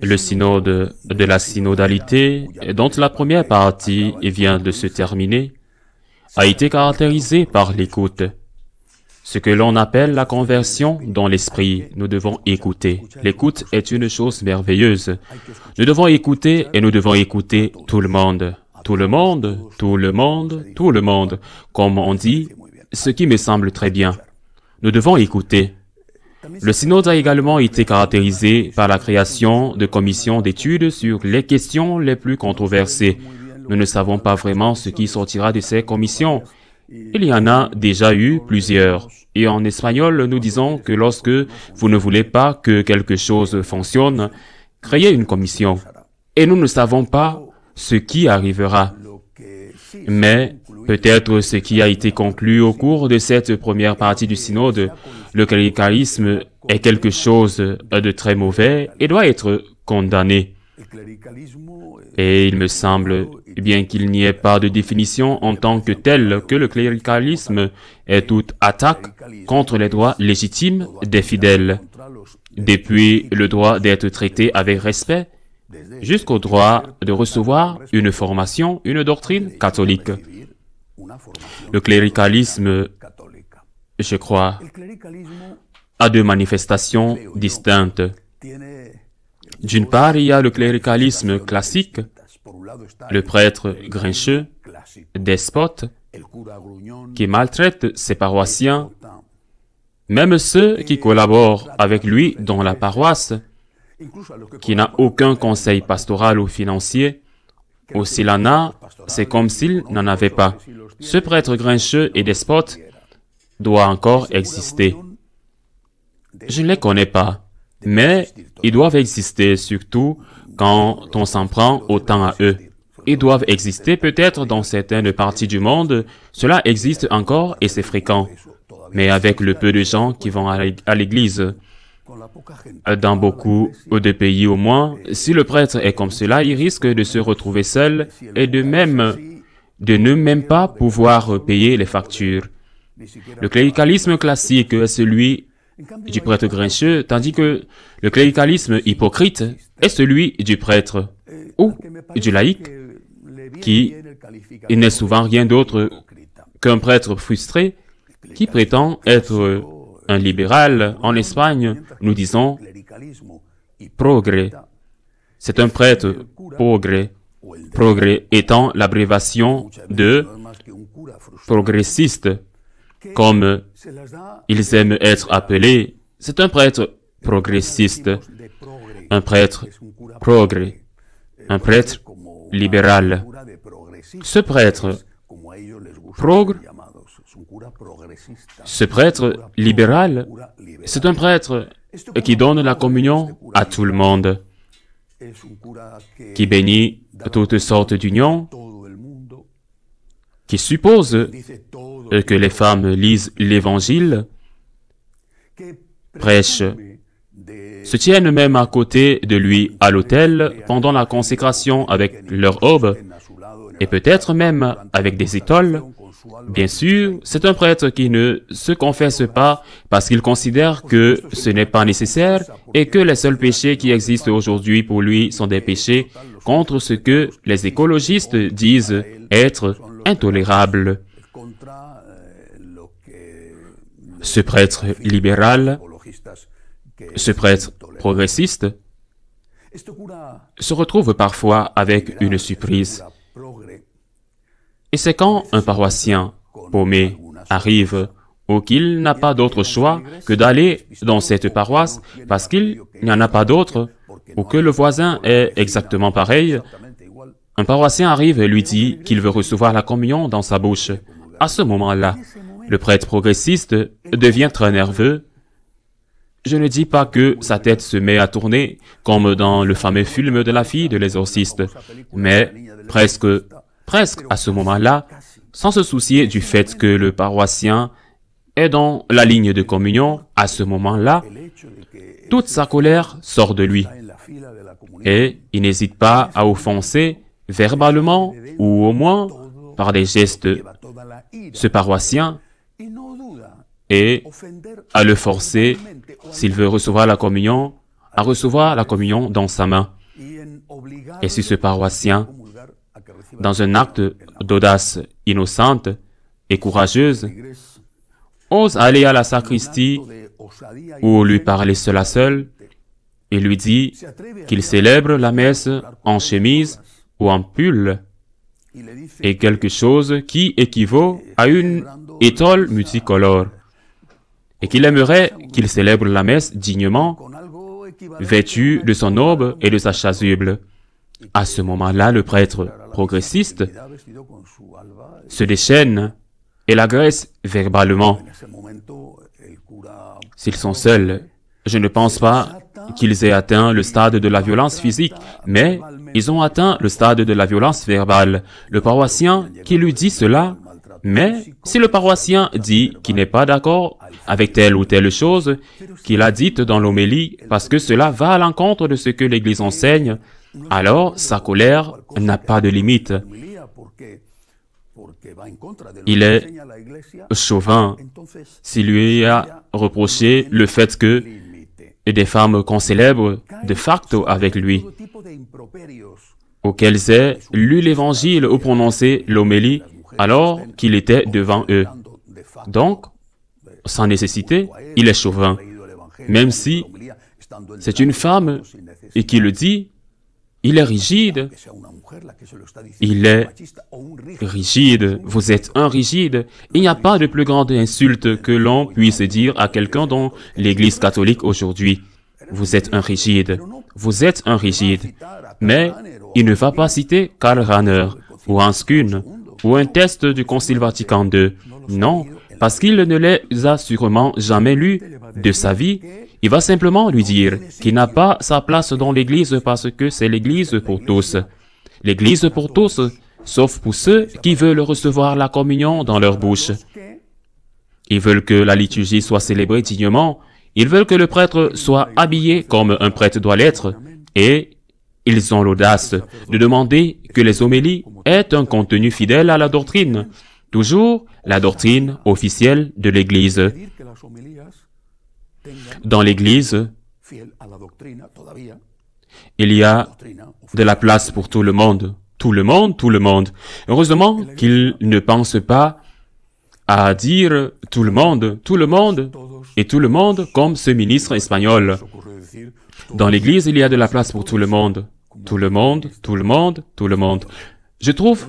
Le synode de la synodalité, dont la première partie vient de se terminer, a été caractérisé par l'écoute. Ce que l'on appelle la conversion dans l'esprit, nous devons écouter. L'écoute est une chose merveilleuse. Nous devons écouter et nous devons écouter tout le monde. Tout le monde, tout le monde, tout le monde. Comme on dit, ce qui me semble très bien. Nous devons écouter. Le synode a également été caractérisé par la création de commissions d'études sur les questions les plus controversées. Nous ne savons pas vraiment ce qui sortira de ces commissions. Il y en a déjà eu plusieurs. Et en espagnol, nous disons que lorsque vous ne voulez pas que quelque chose fonctionne, créez une commission. Et nous ne savons pas ce qui arrivera. Mais peut-être ce qui a été conclu au cours de cette première partie du synode, le cléricalisme est quelque chose de très mauvais et doit être condamné. Et il me semble, bien qu'il n'y ait pas de définition en tant que telle, que le cléricalisme est toute attaque contre les droits légitimes des fidèles, depuis le droit d'être traité avec respect, jusqu'au droit de recevoir une formation, une doctrine catholique. Le cléricalisme, je crois, a deux manifestations distinctes. D'une part, il y a le cléricalisme classique, le prêtre grincheux, despote, qui maltraite ses paroissiens, même ceux qui collaborent avec lui dans la paroisse, qui n'a aucun conseil pastoral ou financier, ou s'il en a, c'est comme s'il n'en avait pas. Ce prêtre grincheux et despote doit encore exister. Je ne les connais pas, mais ils doivent exister surtout quand on s'en prend autant à eux. Ils doivent exister peut-être dans certaines parties du monde, cela existe encore et c'est fréquent. Mais avec le peu de gens qui vont à l'église, dans beaucoup de pays au moins, si le prêtre est comme cela, il risque de se retrouver seul et de ne même pas pouvoir payer les factures. Le cléricalisme classique est celui du prêtre grincheux, tandis que le cléricalisme hypocrite est celui du prêtre ou du laïc, qui n'est souvent rien d'autre qu'un prêtre frustré qui prétend être un libéral. En Espagne, nous disons progrès. C'est un prêtre progrès. Progrès étant l'abréviation de progressiste, comme ils aiment être appelés. C'est un prêtre progressiste, un prêtre progrès, un prêtre libéral. Ce prêtre progrès, ce prêtre libéral, c'est un prêtre qui donne la communion à tout le monde, qui bénit toutes sortes d'unions, qui suppose que les femmes lisent l'Évangile, prêchent, se tiennent même à côté de lui à l'autel pendant la consécration avec leur aube, et peut-être même avec des étoiles. Bien sûr, c'est un prêtre qui ne se confesse pas parce qu'il considère que ce n'est pas nécessaire et que les seuls péchés qui existent aujourd'hui pour lui sont des péchés contre ce que les écologistes disent être intolérable. Ce prêtre libéral, ce prêtre progressiste, se retrouve parfois avec une surprise. Et c'est quand un paroissien paumé arrive ou qu'il n'a pas d'autre choix que d'aller dans cette paroisse parce qu'il n'y en a pas d'autre ou que le voisin est exactement pareil, un paroissien arrive et lui dit qu'il veut recevoir la communion dans sa bouche. À ce moment-là, le prêtre progressiste devient très nerveux. Je ne dis pas que sa tête se met à tourner comme dans le fameux film de la fille de l'exorciste, mais presque à ce moment-là, sans se soucier du fait que le paroissien est dans la ligne de communion, à ce moment-là, toute sa colère sort de lui. Et il n'hésite pas à offenser verbalement ou au moins par des gestes ce paroissien et à le forcer, s'il veut recevoir la communion, à recevoir la communion dans sa main. Et si ce paroissien, dans un acte d'audace innocente et courageuse, ose aller à la sacristie ou lui parler seul à seul et lui dit qu'il célèbre la messe en chemise ou en pull et quelque chose qui équivaut à une étole multicolore et qu'il aimerait qu'il célèbre la messe dignement, vêtu de son aube et de sa chasuble. À ce moment-là, le prêtre progressiste se déchaîne et l'agresse verbalement. S'ils sont seuls, je ne pense pas qu'ils aient atteint le stade de la violence physique, mais ils ont atteint le stade de la violence verbale. Le paroissien qui lui dit cela, mais si le paroissien dit qu'il n'est pas d'accord avec telle ou telle chose qu'il a dite dans l'homélie, parce que cela va à l'encontre de ce que l'Église enseigne, alors sa colère n'a pas de limite. Il est chauvin s'il lui a reproché le fait que des femmes qu'on célèbre de facto avec lui, auxquelles aient lu l'Évangile ou prononcé l'homélie alors qu'il était devant eux. Donc, sans nécessité, il est chauvin. Même si c'est une femme et qui le dit, il est rigide. Il est rigide. Vous êtes un rigide. Il n'y a pas de plus grande insulte que l'on puisse dire à quelqu'un dans l'Église catholique aujourd'hui. Vous êtes un rigide. Vous êtes un rigide. Mais il ne va pas citer Karl Rahner ou Hans Kuhn ou un texte du Concile Vatican II. Non, parce qu'il ne les a sûrement jamais lus de sa vie. Il va simplement lui dire qu'il n'a pas sa place dans l'Église parce que c'est l'Église pour tous. L'Église pour tous, sauf pour ceux qui veulent recevoir la communion dans leur bouche. Ils veulent que la liturgie soit célébrée dignement. Ils veulent que le prêtre soit habillé comme un prêtre doit l'être. Et ils ont l'audace de demander que les homélies aient un contenu fidèle à la doctrine. Toujours la doctrine officielle de l'Église. Dans l'Église, il y a de la place pour tout le monde. Tout le monde, tout le monde. Heureusement qu'ils ne pensent pas à dire tout le monde et tout le monde comme ce ministre espagnol. Dans l'Église, il y a de la place pour tout le monde. Tout le monde, tout le monde, tout le monde. Je trouve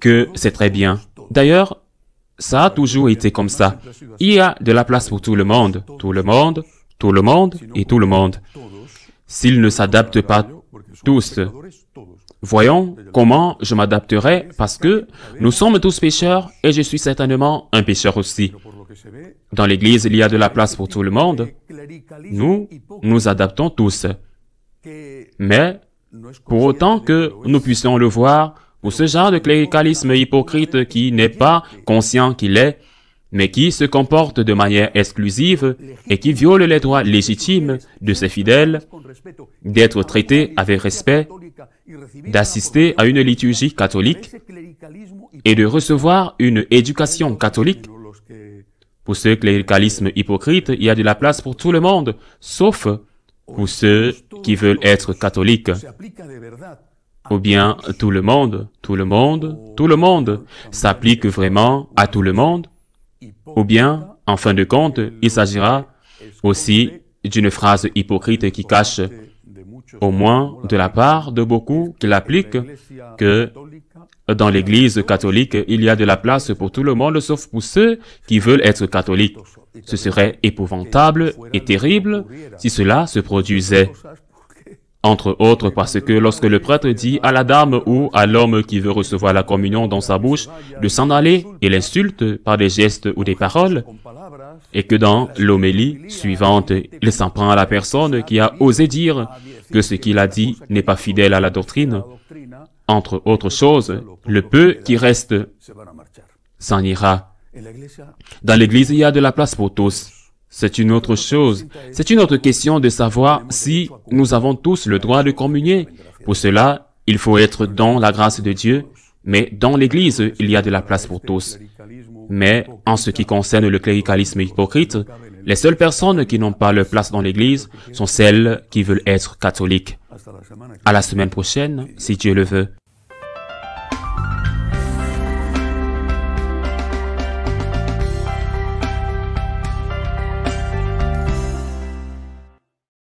que c'est très bien. D'ailleurs, ça a toujours été comme ça. Il y a de la place pour tout le monde, tout le monde, tout le monde et tout le monde. S'ils ne s'adaptent pas tous, voyons comment je m'adapterai parce que nous sommes tous pécheurs et je suis certainement un pécheur aussi. Dans l'Église, il y a de la place pour tout le monde. Nous nous adaptons tous. Mais, pour autant que nous puissions le voir, pour ce genre de cléricalisme hypocrite qui n'est pas conscient qu'il est, mais qui se comporte de manière exclusive et qui viole les droits légitimes de ses fidèles, d'être traités avec respect, d'assister à une liturgie catholique et de recevoir une éducation catholique. Pour ce cléricalisme hypocrite, il y a de la place pour tout le monde, sauf pour ceux qui veulent être catholiques. Ou bien tout le monde s'applique vraiment à tout le monde, ou bien, en fin de compte, il s'agira aussi d'une phrase hypocrite qui cache, au moins de la part de beaucoup qui l'appliquent, que dans l'Église catholique, il y a de la place pour tout le monde, sauf pour ceux qui veulent être catholiques. Ce serait épouvantable et terrible si cela se produisait. Entre autres parce que lorsque le prêtre dit à la dame ou à l'homme qui veut recevoir la communion dans sa bouche de s'en aller et l'insulte par des gestes ou des paroles, et que dans l'homélie suivante, il s'en prend à la personne qui a osé dire que ce qu'il a dit n'est pas fidèle à la doctrine, entre autres choses, le peu qui reste s'en ira. Dans l'Église, il y a de la place pour tous. C'est une autre chose. C'est une autre question de savoir si nous avons tous le droit de communier. Pour cela, il faut être dans la grâce de Dieu, mais dans l'Église, il y a de la place pour tous. Mais en ce qui concerne le cléricalisme hypocrite, Les seules personnes qui n'ont pas leur place dans l'Église sont celles qui veulent être catholiques. À la semaine prochaine, si Dieu le veut.